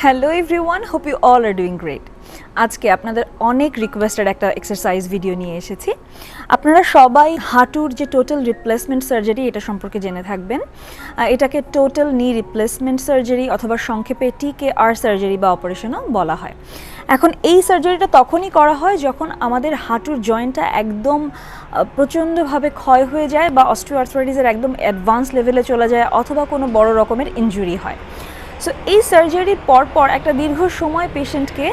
Hello everyone, hope you all are doing great. আজকে আপনাদের অনেক রিকোয়েস্টেড একটা এক্সারসাইজ ভিডিও নিয়ে এসেছি। আপনারা সবাই হাঁটুর যে টোটাল রিপ্লেসমেন্ট সার্জারি এটা সম্পর্কে জেনে থাকবেন। এটাকে টোটাল নি রিপ্লেসমেন্ট সার্জারি অথবা সংক্ষেপে TKR সার্জারি বা অপারেশনও বলা হয়। এখন এই সার্জারিটা তখনই করা হয় যখন আমাদের হাঁটুর জয়েন্টটা একদম প্রচণ্ডভাবে ক্ষয় হয়ে যায় বা অস্টিওআর্থ্রাইটিসের একদম অ্যাডভান্স লেভেলে চলে যায় অথবা কোনো বড় রকমের ইনজুরি হয়। সো এই সার্জারির পরপর একটা দীর্ঘ সময় পেশেন্টকে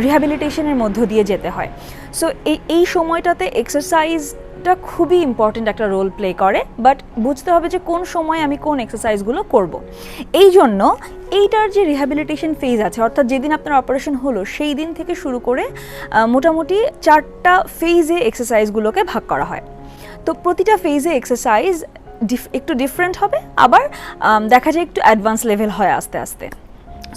রিহ্যাবিলিটেশনের মধ্য দিয়ে যেতে হয়। সো এই সময়টাতে এক্সারসাইজটা খুবই ইম্পর্ট্যান্ট একটা রোল প্লে করে, বাট বুঝতে হবে যে কোন সময় আমি কোন এক্সারসাইজগুলো করব। এই জন্য এইটার যে রিহ্যাবিলিটেশন ফেজ আছে, অর্থাৎ যেদিন আপনার অপারেশন হলো সেই দিন থেকে শুরু করে মোটামুটি 4টা ফেজে এক্সারসাইজগুলোকে ভাগ করা হয়। তো প্রতিটা ফেজে এক্সারসাইজ একটু ডিফারেন্ট হবে, আবার দেখা যায় একটু অ্যাডভান্স লেভেল হয় আস্তে আস্তে।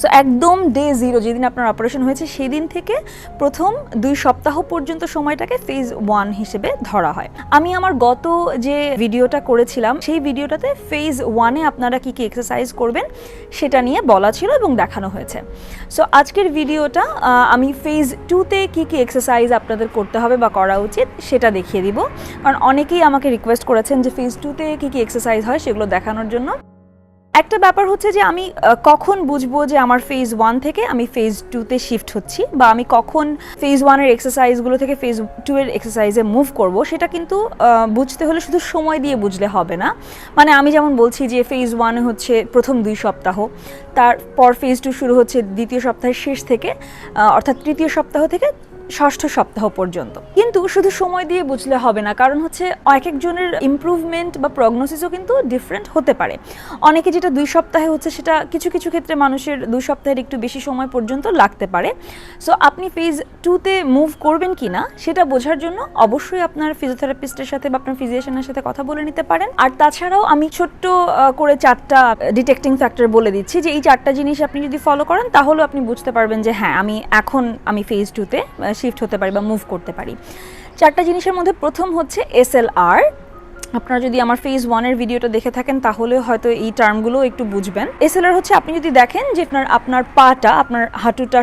সো একদম ডে 0 যেদিন আপনার অপারেশন হয়েছে সেই দিন থেকে প্রথম 2 সপ্তাহ পর্যন্ত সময়টাকে ফেজ 1 হিসেবে ধরা হয়। আমি আমার গত যে ভিডিওটা করেছিলাম সেই ভিডিওটাতে ফেজ 1-এ আপনারা কী কী এক্সারসাইজ করবেন সেটা নিয়ে বলা ছিল এবং দেখানো হয়েছে। সো আজকের ভিডিওটা আমি ফেজ 2-তে কী কী এক্সারসাইজ আপনাদের করতে হবে বা করা উচিত সেটা দেখিয়ে দিব, কারণ অনেকেই আমাকে রিকোয়েস্ট করেছেন যে ফেজ 2-তে কী কী এক্সারসাইজ হয় সেগুলো দেখানোর জন্য। একটা ব্যাপার হচ্ছে যে আমি কখন বুঝবো যে আমার ফেজ 1 থেকে আমি ফেজ 2-তে শিফট হচ্ছি, বা আমি কখন ফেজ 1-এর এক্সারসাইজগুলো থেকে ফেজ 2-এর এক্সারসাইজে মুভ করব, সেটা কিন্তু বুঝতে হলে শুধু সময় দিয়ে বুঝলে হবে না। মানে আমি যেমন বলছি যে ফেজ 1 হচ্ছে প্রথম 2 সপ্তাহ, তারপর ফেজ 2 শুরু হচ্ছে দ্বিতীয় সপ্তাহের শেষ থেকে, অর্থাৎ তৃতীয় সপ্তাহ থেকে ষষ্ঠ সপ্তাহ পর্যন্ত। কিন্তু শুধু সময় দিয়ে বুঝলে হবে না, কারণ হচ্ছে এক একজনের ইমপ্রুভমেন্ট বা প্রগনোসিসও কিন্তু ডিফারেন্ট হতে পারে। অনেকে যেটা 2 সপ্তাহে হচ্ছে সেটা কিছু কিছু ক্ষেত্রে মানুষের 2 সপ্তাহের একটু বেশি সময় পর্যন্ত লাগতে পারে। সো আপনি ফেজ 2-তে মুভ করবেন কি না সেটা বোঝার জন্য অবশ্যই আপনার ফিজিওথেরাপিস্টের সাথে বা আপনার ফিজিশিয়ানের সাথে কথা বলে নিতে পারেন। আর তাছাড়াও আমি ছোট্ট করে 4টা ডিটেক্টিং ফ্যাক্টর বলে দিচ্ছি, যে এই 4টা জিনিস আপনি যদি ফলো করেন তাহলে আপনি বুঝতে পারবেন যে হ্যাঁ আমি ফেজ 2-তে শিফট হতে পারি বা মুভ করতে পারি। 4টা জিনিসের মধ্যে প্রথম হচ্ছে SLR। আপনারা যদি আমার ফেজ 1-এর ভিডিওটা দেখে থাকেন তাহলে হয়তো এই টার্মগুলো একটু বুঝবেন। SLR হচ্ছে আপনি যদি দেখেন যে আপনার পাটা, আপনার হাঁটুটা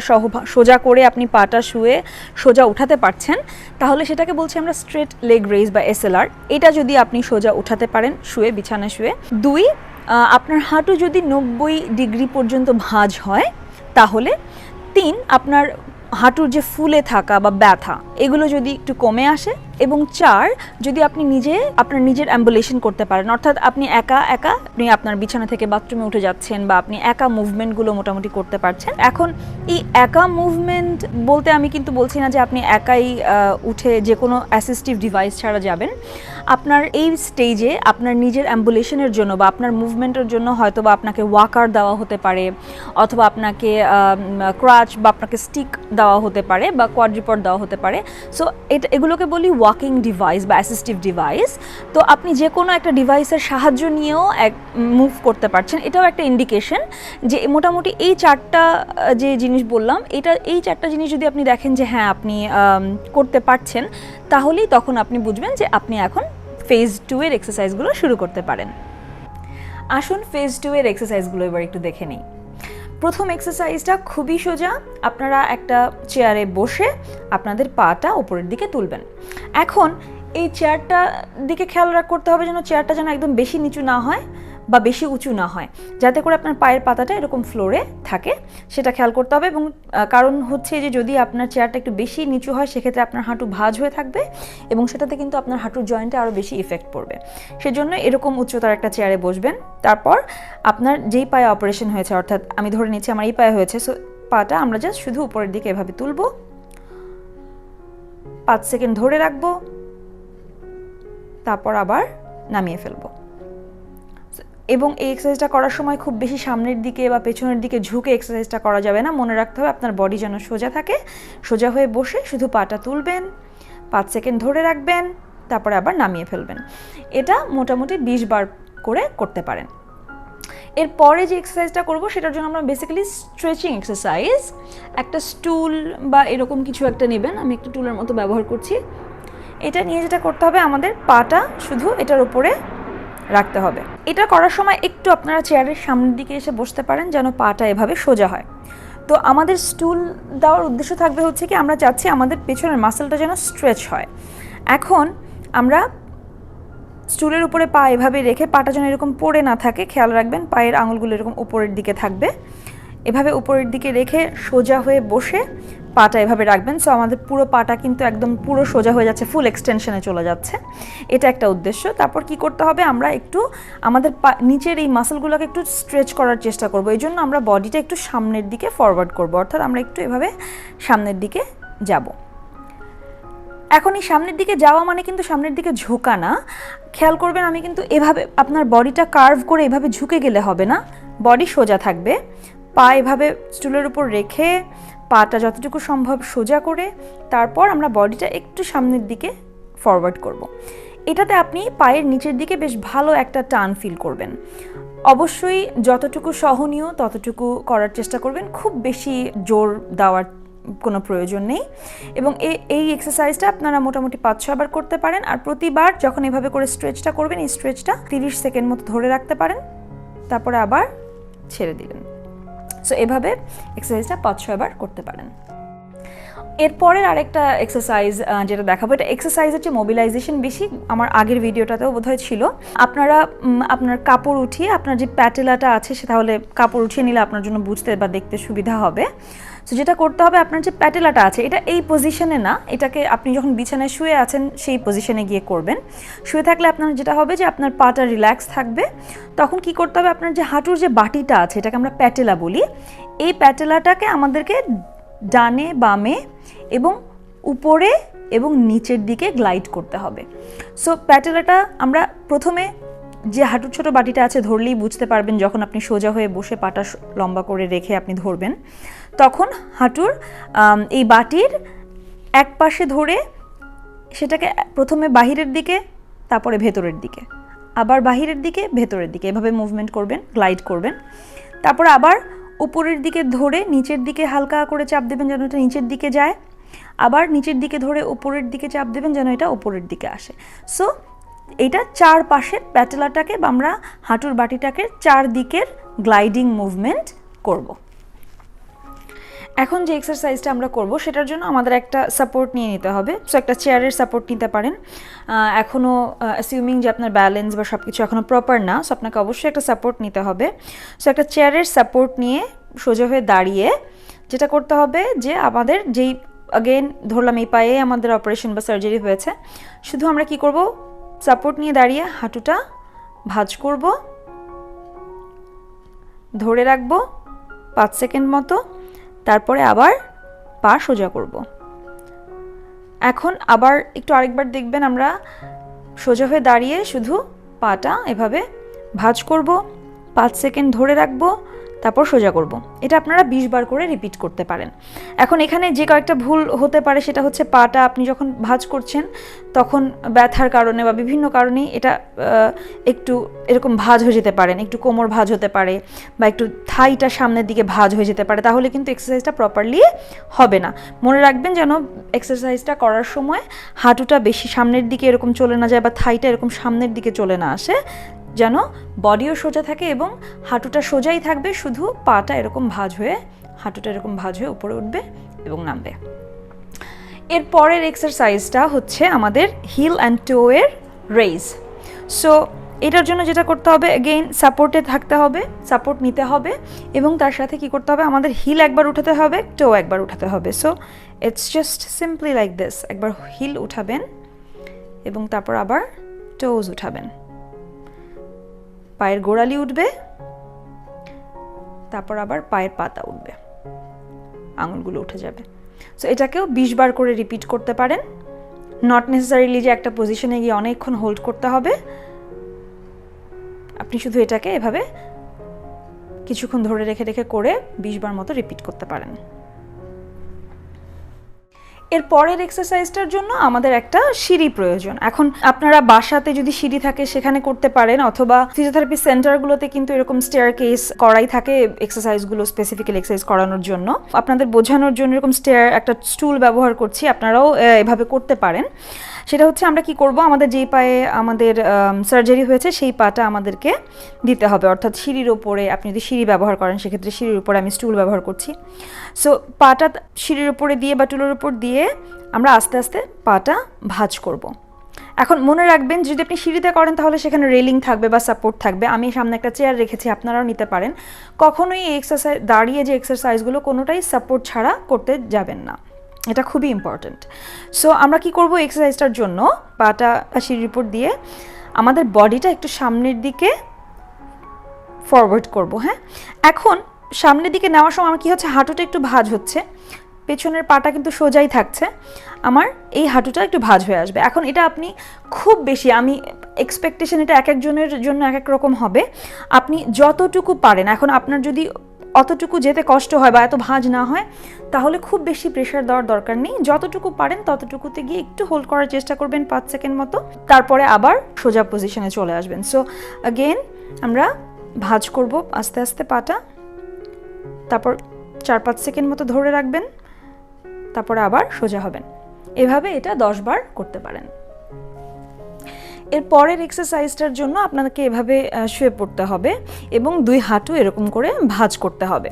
সোজা করে আপনি পাটা শুয়ে সোজা উঠাতে পারছেন, তাহলে সেটাকে বলছি আমরা স্ট্রেট লেগ রেজ বা SLR। এটা যদি আপনি সোজা উঠাতে পারেন শুয়ে, বিছানায় শুয়ে। 2, আপনার হাঁটু যদি 90 ডিগ্রি পর্যন্ত ভাঁজ হয় তাহলে। 3, আপনার হাঁটুর যে ফুলে থাকা বা ব্যথা এগুলো যদি একটু কমে আসে। এবং 4, যদি আপনি আপনার নিজের অ্যাম্বুলেশন করতে পারেন, অর্থাৎ আপনি আপনি আপনার বিছানা থেকে বাথরুমে উঠে যাচ্ছেন বা আপনি একা মুভমেন্টগুলো মোটামুটি করতে পারছেন। এখন এই একা মুভমেন্ট বলতে আমি কিন্তু বলছি না যে আপনি একাই উঠে যে কোনো অ্যাসিস্টিভ ডিভাইস ছাড়া যাবেন। আপনার এই স্টেজে আপনার নিজের অ্যাম্বুলেশনের জন্য বা আপনার মুভমেন্টের জন্য হয়তো বা আপনাকে ওয়াকার দেওয়া হতে পারে, অথবা আপনাকে ক্রাচ বা আপনাকে স্টিক দেওয়া হতে পারে বা কোয়াড্রিপড দেওয়া হতে পারে। সো এগুলোকে বলি ওয়াকিং ডিভাইস বা অ্যাসিস্টিভ ডিভাইস। তো আপনি যে কোনো একটা ডিভাইসের সাহায্য নিয়েও মুভ করতে পারছেন। এটাও একটা ইন্ডিকেশন যে মোটামুটি এই 4টা যে জিনিস বললাম, এই 4টা জিনিস যদি আপনি দেখেন যে হ্যাঁ আপনি করতে পারছেন, তাহলেই তখন আপনি বুঝবেন যে আপনি এখন ফেজ 2-এর এক্সারসাইজগুলো শুরু করতে পারেন। আসুন ফেজ 2-এর এক্সারসাইজগুলো এবার একটু দেখে নিই। প্রথম এক্সারসাইজটা খুবই সোজা। আপনারা একটা চেয়ারে বসে আপনাদের পাটা উপরের দিকে তুলবেন। এখন এই চেয়ারটার দিকে খেয়াল করতে হবে যেন চেয়ারটা যেন একদম বেশি নিচু না হয় বা বেশি উঁচু না হয়, যাতে করে আপনার পায়ের পাতাটা এরকম ফ্লোরে থাকে, সেটা খেয়াল করতে হবে। এবং কারণ হচ্ছে যে যদি আপনার চেয়ারটা একটু বেশি নিচু হয় সেক্ষেত্রে আপনার হাঁটু ভাঁজ হয়ে থাকবে এবং সেটাতে কিন্তু আপনার হাঁটুর জয়েন্টে আরও বেশি ইফেক্ট পড়বে। সেজন্য এরকম উচ্চতার একটা চেয়ারে বসবেন। তারপর আপনার যেই পায়ে অপারেশন হয়েছে, অর্থাৎ আমি ধরে নিচ্ছি আমার এই পায়ে হয়েছে, সো পাটা আমরা জাস্ট শুধু উপরের দিকে এভাবে তুলব, 5 সেকেন্ড ধরে রাখবো, তারপর আবার নামিয়ে ফেলবো। এবং এই এক্সারসাইজটা করার সময় খুব বেশি সামনের দিকে বা পেছনের দিকে ঝুঁকে এক্সারসাইজটা করা যাবে না। মনে রাখতে হবে আপনার বডি যেন সোজা থাকে। সোজা হয়ে বসে শুধু পাটা তুলবেন, 5 সেকেন্ড ধরে রাখবেন, তারপরে আবার নামিয়ে ফেলবেন। এটা মোটামুটি 20 বার করে করতে পারেন। এরপরে যে এক্সারসাইজটা করব সেটার জন্য আমরা বেসিক্যালি স্ট্রেচিং এক্সারসাইজ। একটা স্টুল বা এরকম কিছু একটা নেবেন, আমি একটা টুলের মতো ব্যবহার করছি। এটা নিয়ে যেটা করতে হবে, আমাদের পাটা শুধু এটার উপরে রাখতে হবে। এটা করার সময় একটু আপনারা চেয়ারের সামনের দিকে এসে বসতে পারেন যেন পাটা এভাবে সোজা হয়। তো আমাদের স্টুল দেওয়ার উদ্দেশ্য থাকবে হচ্ছে কি আমরা চাচ্ছি আমাদের পেছনের মাসেলটা যেন স্ট্রেচ হয়। এখন আমরা স্টুলের উপরে পা এভাবে রেখে পাটা যেন এরকম পড়ে না থাকে খেয়াল রাখবেন, পায়ের আঙুলগুলো এরকম উপরের দিকে থাকবে, এভাবে উপরের দিকে রেখে সোজা হয়ে বসে পাটা এভাবে রাখবেন। সো আমাদের পুরো পাটা কিন্তু একদম পুরো সোজা হয়ে যাচ্ছে, ফুল এক্সটেনশনে চলে যাচ্ছে, এটা একটা উদ্দেশ্য। তারপর কি করতে হবে, আমরা একটু আমাদের নিচের এই মাসেলগুলোকে একটু স্ট্রেচ করার চেষ্টা করব। এই জন্য আমরা বডিটা একটু সামনের দিকে ফরওয়ার্ড করব, অর্থাৎ আমরা একটু এভাবে সামনের দিকে যাব। এখন এই সামনের দিকে যাওয়া মানে কিন্তু সামনের দিকে ঝোঁকা না, খেয়াল করবেন আমি কিন্তু এভাবে আপনার বডিটা কার্ভ করে এভাবে ঝুঁকে গেলে হবে না, বডি সোজা থাকবে, পা এভাবে স্টুলের উপর রেখে পাটা যতটুকু সম্ভব সোজা করে তারপর আমরা বডিটা একটু সামনের দিকে ফরওয়ার্ড করব। এটাতে আপনি পায়ের নিচের দিকে বেশ ভালো একটা টান ফিল করবেন। অবশ্যই যতটুকু সহনীয় ততটুকু করার চেষ্টা করবেন, খুব বেশি জোর দেওয়ার কোনো প্রয়োজন নেই। এবং এই এক্সারসাইজটা আপনারা মোটামুটি 5-6 বার করতে পারেন। আর প্রতিবার যখন এভাবে করে স্ট্রেচটা করবেন, এই স্ট্রেচটা 30 সেকেন্ড মতো ধরে রাখতে পারেন, তারপরে আবার ছেড়ে দিলেন। সো এভাবে এক্সারসাইজটা 5-6 বার করতে পারেন। এরপরের আরেকটা এক্সারসাইজ যেটা দেখাবো, এটা এক্সারসাইজের চেয়ে মোবিলাইজেশন বেশি, আমার আগের ভিডিওটাতেও বোধহয় ছিল। আপনারা আপনার কাপড় উঠিয়ে আপনার যে প্যাটেলাটা আছে সে তাহলে কাপড় উঠিয়ে নিলে আপনার জন্য বুঝতে বা দেখতে সুবিধা হবে। সো যেটা করতে হবে, আপনার যে প্যাটেলাটা আছে এটা এই পজিশনে না, এটাকে আপনি যখন বিছানায় শুয়ে আছেন সেই পজিশনে গিয়ে করবেন। শুয়ে থাকলে আপনার যেটা হবে যে আপনার পাটা রিল্যাক্স থাকবে। তখন কি করতে হবে, আপনার যে হাঁটুর যে বাটিটা আছে এটাকে আমরা প্যাটেলা বলি, এই প্যাটেলাটাকে আমাদেরকে ডানে বামে এবং উপরে এবং নিচের দিকে গ্লাইড করতে হবে। সো প্যাটেলাটা আমরা প্রথমে যে হাঁটুর ছোট বাটিটা আছে ধরলেই বুঝতে পারবেন, যখন আপনি সোজা হয়ে বসে পাটা লম্বা করে রেখে আপনি ধরবেন, তখন হাঁটুর এই বাটির এক পাশে ধরে সেটাকে প্রথমে বাহিরের দিকে, তারপরে ভেতরের দিকে, আবার বাহিরের দিকে ভেতরের দিকে, এভাবে মুভমেন্ট করবেন, গ্লাইড করবেন। তারপর আবার উপরের দিকে ধরে নিচের দিকে হালকা করে চাপ দেবেন যেন এটা নিচের দিকে যায়, আবার নিচের দিকে ধরে উপরের দিকে চাপ দেবেন যেন এটা উপরের দিকে আসে। সো এটা চার পাশের প্যাটেলাটাকে বা আমরা হাঁটুর বাটিটাকে চার দিকের গ্লাইডিং মুভমেন্ট করব। এখন যে এক্সারসাইজটা আমরা করব সেটার জন্য আমাদের একটা সাপোর্ট নিয়ে নিতে হবে। সো একটা চেয়ারের সাপোর্ট নিতে পারেন। এখনও অ্যাসিউমিং যে আপনার ব্যালেন্স বা সব কিছু এখনও প্রপার না, সো আপনাকে অবশ্যই একটা সাপোর্ট নিতে হবে। সো একটা চেয়ারের সাপোর্ট নিয়ে সোজা হয়ে দাঁড়িয়ে যেটা করতে হবে যে আমাদের যেই অগেন ধরলাম এই পায়ে আমাদের অপারেশন বা সার্জারি হয়েছে, শুধু আমরা কি করব, সাপোর্ট নিয়ে দাঁড়িয়ে হাঁটুটা ভাঁজ করব, ধরে রাখবো 5 সেকেন্ড মতো, তারপরে আবার পা সোজা করব। এখন আবার একটু আরেকবার দেখবেন, আমরা সোজা হয়ে দাঁড়িয়ে শুধু পাটা এভাবে ভাঁজ করব, 5 সেকেন্ড ধরে রাখবো, তারপর সোজা করব। এটা আপনারা 20 বার করে রিপিট করতে পারেন। এখন এখানে যে কয়েকটা ভুল হতে পারে সেটা হচ্ছে পাটা আপনি যখন ভাঁজ করছেন তখন ব্যথার কারণে বা বিভিন্ন কারণেই এটা একটু এরকম ভাঁজ হয়ে যেতে পারেন, একটু কোমর ভাঁজ হতে পারে বা একটু থাইটা সামনের দিকে ভাঁজ হয়ে যেতে পারে, তাহলে কিন্তু এক্সারসাইজটা প্রপারলি হবে না। মনে রাখবেন যেন এক্সারসাইজটা করার সময় হাঁটুটা বেশি সামনের দিকে এরকম চলে না যায় বা থাইটা এরকম সামনের দিকে চলে না আসে, যেন বডিও সোজা থাকে এবং হাঁটুটা সোজাই থাকবে, শুধু পাটা এরকম ভাঁজ হয়ে হাঁটুটা এরকম ভাঁজ হয়ে উপরে উঠবে এবং নামবে। এর পরের এক্সারসাইজটা হচ্ছে আমাদের হিল অ্যান্ড টো এর রেইজ। সো এটার জন্য যেটা করতে হবে, এগেইন সাপোর্টে থাকতে হবে, সাপোর্ট নিতে হবে এবং তার সাথে কি করতে হবে, আমাদের হিল একবার উঠাতে হবে, টো একবার উঠাতে হবে। So it's just simply like this, একবার হিল উঠাবেন এবং তারপর আবার টোজ উঠাবেন, পায়ের গোড়ালি উঠবে, তারপর আবার পায়ের পাতা উঠবে, আঙুলগুলো উঠে যাবে। সো এটাকেও 20 বার করে রিপিট করতে পারেন। নট নেসেসারিলি যে একটা পজিশনে গিয়ে অনেকক্ষণ হোল্ড করতে হবে, আপনি শুধু এটাকে এভাবে কিছুক্ষণ ধরে রেখে রেখে করে 20 বার মতো রিপিট করতে পারেন। এর পরের এক্সারসাইজটার জন্য আমাদের একটা সিঁড়ি প্রয়োজন। এখন আপনারা বাসাতে যদি সিঁড়ি থাকে সেখানে করতে পারেন, অথবা ফিজিওথেরাপি সেন্টারগুলোতে কিন্তু এরকম স্টেয়ার কেস করাই থাকে এক্সারসাইজগুলো স্পেসিফিক্যালি এক্সারসাইজ করানোর জন্য। আপনাদের বোঝানোর জন্য এরকম স্টেয়ার একটা স্টুল ব্যবহার করছি, আপনারাও এভাবে করতে পারেন। সেটা হচ্ছে আমরা কি করব, আমাদের যেই পায়ে আমাদের সার্জারি হয়েছে সেই পাটা আমাদেরকে দিতে হবে, অর্থাৎ সিঁড়ির ওপরে। আপনি যদি সিঁড়ি ব্যবহার করেন সেক্ষেত্রে সিঁড়ির উপরে, আমি স্টুল ব্যবহার করছি। সো পাটা সিঁড়ির উপরে দিয়ে বা টুলের উপর দিয়ে আমরা আস্তে আস্তে পাটা ভাঁজ করব। এখন মনে রাখবেন, যদি আপনি সিঁড়িতে করেন তাহলে সেখানে রেলিং থাকবে বা সাপোর্ট থাকবে। আমি সামনে একটা চেয়ার রেখেছি, আপনারাও নিতে পারেন। কখনোই এই এক্সারসাইজ, দাঁড়িয়ে যে এক্সারসাইজগুলো কোনোটাই সাপোর্ট ছাড়া করতে যাবেন না, এটা খুবই ইম্পর্ট্যান্ট। সো আমরা কি করব, এক্সারসাইজটার জন্য পাটা সিঁড়ির উপর দিয়ে আমাদের বডিটা একটু সামনের দিকে ফরওয়ার্ড করব। হ্যাঁ, এখন সামনের দিকে নেওয়ার সময় আমার কী হচ্ছে, হাঁটুটা একটু ভাঁজ হচ্ছে, পেছনের পাটা কিন্তু সোজাই থাকছে, আমার এই হাঁটুটা একটু ভাঁজ হয়ে আসবে। এখন এটা আপনি খুব বেশি, আমি এক্সপেকটেশন এটা এক একজনের জন্য এক এক রকম হবে। আপনি যতটুকু পারেন, এখন আপনার যদি অতটুকু যেতে কষ্ট হয় বা এত ভাঁজ না হয়, তাহলে খুব বেশি প্রেশার দেওয়ার দরকার নেই। যতটুকু পারেন ততটুকুতে গিয়ে একটু হোল্ড করার চেষ্টা করবেন 5 সেকেন্ড মতো, তারপরে আবার সোজা পজিশনে চলে আসবেন। সো অ্যাগেন আমরা ভাঁজ করব আস্তে আস্তে পাটা, তারপর 4-5 সেকেন্ড মতো ধরে রাখবেন, তারপরে আবার সোজা হবেন। এভাবে এটা 10 বার করতে পারেন। এর পরের এক্সারসাইজটার জন্য আপনাকে এভাবে শুয়ে পড়তে হবে এবং 2 হাঁটু এরকম করে ভাঁজ করতে হবে।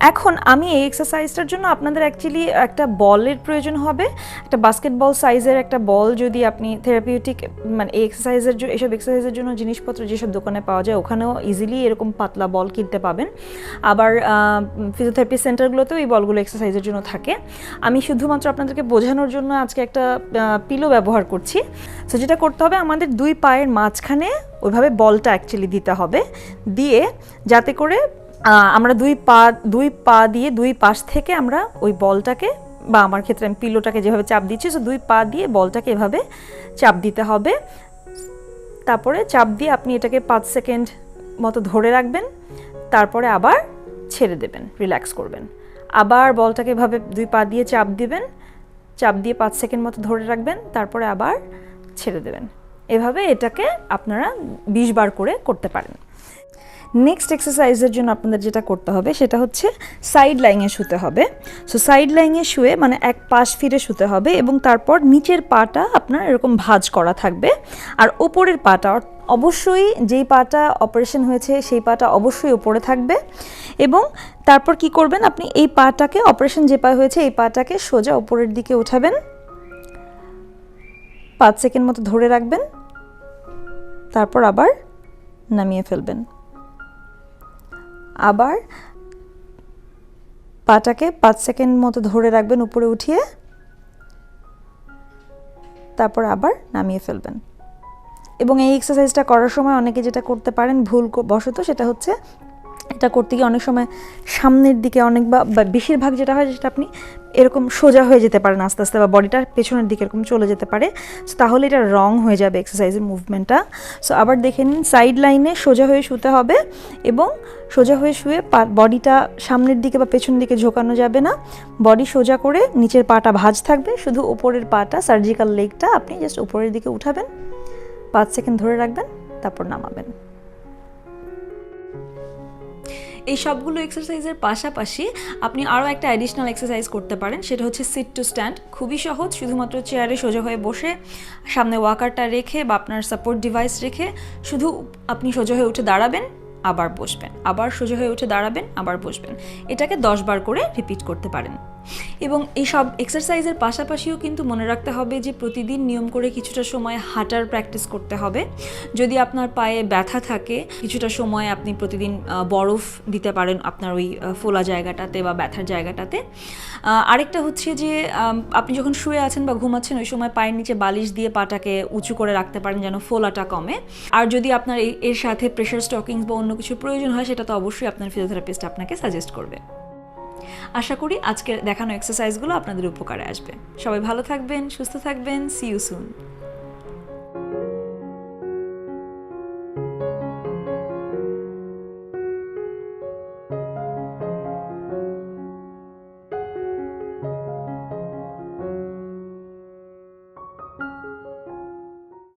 এখন আমি এই এক্সারসাইজটার জন্য আপনাদের অ্যাকচুয়ালি একটা বলের প্রয়োজন হবে, একটা বাস্কেটবল সাইজের একটা বল। যদি আপনি থেরাপিউটিক মানে এই এক্সারসাইজের এসব এক্সারসাইজের জন্য জিনিসপত্র যেসব দোকানে পাওয়া যায় ওখানেও ইজিলি এরকম পাতলা বল কিনতে পাবেন। আবার ফিজিওথেরাপি সেন্টারগুলোতেও এই বলগুলো এক্সারসাইজের জন্য থাকে। আমি শুধুমাত্র আপনাদেরকে বোঝানোর জন্য আজকে একটা পিলো ব্যবহার করছি। সো যেটা করতে হবে, আমাদের 2 পায়ের মাঝখানে ওইভাবে বলটা অ্যাকচুয়ালি দিতে হবে, দিয়ে যাতে করে আমরা 2 পা দিয়ে 2 পাশ থেকে আমরা ওই বলটাকে, বা আমার ক্ষেত্রে আমি পিলোটাকে যেভাবে চাপ দিচ্ছি, সো 2 পা দিয়ে বলটাকে এভাবে চাপ দিতে হবে। তারপরে চাপ দিয়ে আপনি এটাকে 5 সেকেন্ড মতো ধরে রাখবেন, তারপরে আবার ছেড়ে দেবেন, রিল্যাক্স করবেন। আবার বলটাকে এভাবে 2 পা দিয়ে চাপ দিবেন, চাপ দিয়ে 5 সেকেন্ড মতো ধরে রাখবেন, তারপরে আবার ছেড়ে দেবেন। এভাবে এটাকে আপনারা 20 বার করে করতে পারেন। নেক্সট এক্সারসাইজের জন্য আপনাদের যেটা করতে হবে সেটা হচ্ছে সাইড লাইনে শুতে হবে। সো সাইড লাইনে শুয়ে মানে এক পাশ ফিরে শুতে হবে এবং তারপর নিচের পাটা আপনার এরকম ভাঁজ করা থাকবে, আর ওপরের পাটা অবশ্যই, যেই পাটা অপারেশন হয়েছে সেই পাটা অবশ্যই ওপরে থাকবে। এবং তারপর কি করবেন, আপনি এই পাটাকে, অপারেশন যে পা হয়েছে এই পাটাকে সোজা ওপরের দিকে উঠাবেন, 5 সেকেন্ড মতো ধরে রাখবেন, তারপর আবার নামিয়ে ফেলবেন। আবার পাটাকে 5 সেকেন্ড মতো ধরে রাখবেন উপরে উঠিয়ে, তারপর আবার নামিয়ে ফেলবেন। এবং এই এক্সারসাইজটা করার সময় অনেকে যেটা করতে পারেন ভুল বশত, সেটা হচ্ছে এটা করতে গিয়ে অনেক সময় সামনের দিকে অনেক বা বেশিরভাগ যেটা হয় সেটা আপনি এরকম সোজা হয়ে যেতে পারেন আস্তে আস্তে, বা বডিটা পেছনের দিকে এরকম চলে যেতে পারে। সো তাহলে এটা রং হয়ে যাবে এক্সারসাইজের মুভমেন্টটা। সো আবার দেখে নিন, সাইড লাইনে সোজা হয়ে শুতে হবে এবং সোজা হয়ে শুয়ে বডিটা সামনের দিকে বা পেছন দিকে ঝোঁকানো যাবে না। বডি সোজা করে নিচের পাটা ভাঁজ থাকবে, শুধু উপরের পাটা, সার্জিক্যাল লেগটা আপনি জাস্ট উপরের দিকে উঠাবেন, 5 সেকেন্ড ধরে রাখবেন, তারপর নামাবেন। এই সবগুলো এক্সারসাইজের পাশাপাশি আপনি আরও একটা অ্যাডিশনাল এক্সারসাইজ করতে পারেন, সেটা হচ্ছে সিট টু স্ট্যান্ড। খুবই সহজ, শুধুমাত্র চেয়ারে সোজা হয়ে বসে সামনে ওয়াকারটা রেখে বা আপনার সাপোর্ট ডিভাইস রেখে শুধু আপনি সোজা হয়ে উঠে দাঁড়াবেন, আবার বসবেন, আবার সোজা হয়ে উঠে দাঁড়াবেন, আবার বসবেন। এটাকে 10 বার করে রিপিট করতে পারেন। এবং এই সব এক্সারসাইজের পাশাপাশিও কিন্তু মনে রাখতে হবে যে প্রতিদিন নিয়ম করে কিছুটা সময় হাঁটার প্র্যাকটিস করতে হবে। যদি আপনার পায়ে ব্যথা থাকে, কিছুটা সময় আপনি প্রতিদিন বরফ দিতে পারেন আপনার ওই ফোলা জায়গাটাতে বা ব্যথার জায়গাটাতে। আরেকটা হচ্ছে যে আপনি যখন শুয়ে আছেন বা ঘুমাচ্ছেন ওই সময় পায়ের নিচে বালিশ দিয়ে পাটাকে উঁচু করে রাখতে পারেন যেন ফোলাটা কমে। আর যদি আপনার এর সাথে প্রেশার স্টকিংস বা অন্য কিছু প্রয়োজন হয়, সেটা তো অবশ্যই আপনার ফিজিওথেরাপিস্ট আপনাকে সাজেস্ট করবে। আশা করি আজকের দেখানো এক্সারসাইজগুলো আপনাদের উপকারে আসবে। সবাই ভালো থাকবেন, সুস্থ থাকবেন। See you soon.